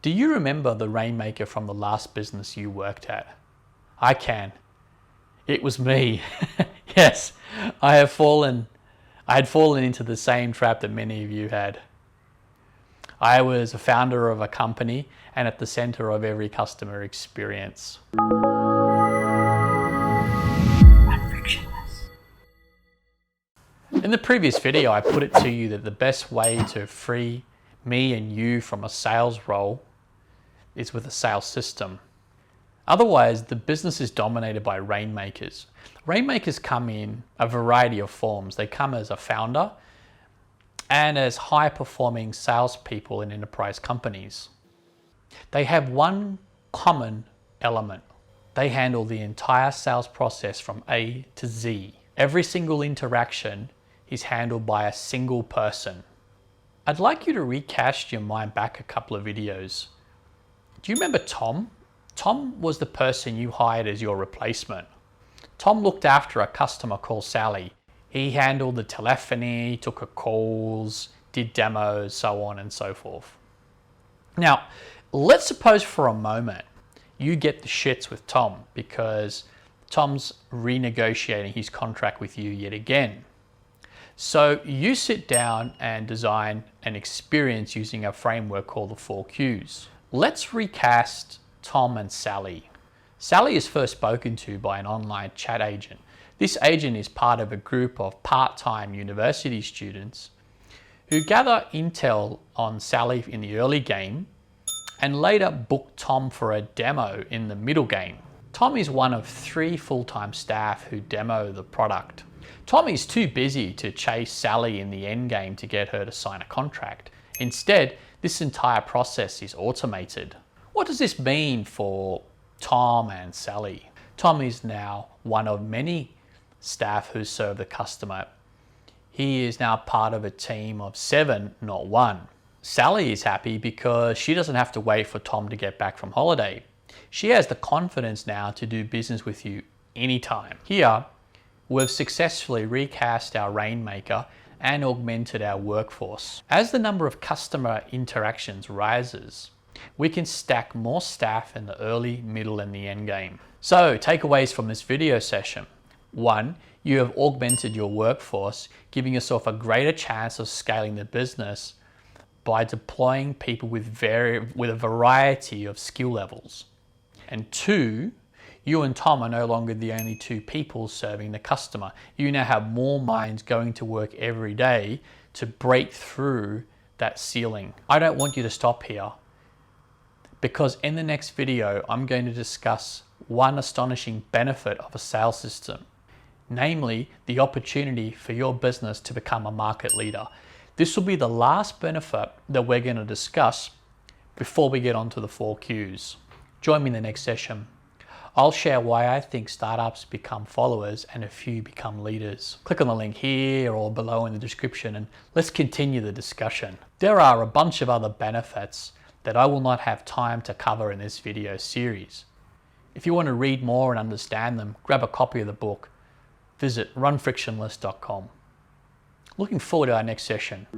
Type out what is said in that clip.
Do you remember the Rainmaker from the last business you worked at? I can. It was me. Yes, I had fallen into the same trap that many of you had. I was a founder of a company and at the center of every customer experience. In the previous video, I put it to you that the best way to free me and you from a sales role is with a sales system. Otherwise, the business is dominated by rainmakers. Rainmakers come in a variety of forms. They come as a founder and as high-performing salespeople in enterprise companies. They have one common element. They handle the entire sales process from A to Z. Every single interaction is handled by a single person. I'd like you to recast your mind back a couple of videos. Do you remember Tom? Tom was the person you hired as your replacement. Tom looked after a customer called Sally. He handled the telephony, took her calls, did demos, so on and so forth. Now, let's suppose for a moment you get the shits with Tom because Tom's renegotiating his contract with you yet again. So you sit down and design an experience using a framework called the 4 Qs. Let's recast Tom and Sally. Sally is first spoken to by an online chat agent. This agent is part of a group of part-time university students who gather intel on Sally in the early game and later book Tom for a demo in the middle game. Tom is one of 3 full-time staff who demo the product. Tom is too busy to chase Sally in the end game to get her to sign a contract. Instead, this entire process is automated. What does this mean for Tom and Sally? Tom is now one of many staff who serve the customer. He is now part of a team of 7, not 1. Sally is happy because she doesn't have to wait for Tom to get back from holiday. She has the confidence now to do business with you anytime. Here, we've successfully recast our Rainmaker and augmented our workforce. As the number of customer interactions rises, we can stack more staff in the early, middle, and the end game. So, takeaways from this video session. 1, you have augmented your workforce, giving yourself a greater chance of scaling the business by deploying people with a variety of skill levels. And 2, you and Tom are no longer the only 2 people serving the customer. You now have more minds going to work every day to break through that ceiling. I don't want you to stop here because in the next video, I'm going to discuss one astonishing benefit of a sales system, namely the opportunity for your business to become a market leader. This will be the last benefit that we're going to discuss before we get onto the 4 Qs. Join me in the next session. I'll share why I think startups become followers and a few become leaders. Click on the link here or below in the description and let's continue the discussion. There are a bunch of other benefits that I will not have time to cover in this video series. If you want to read more and understand them, grab a copy of the book. Visit runfrictionless.com. Looking forward to our next session.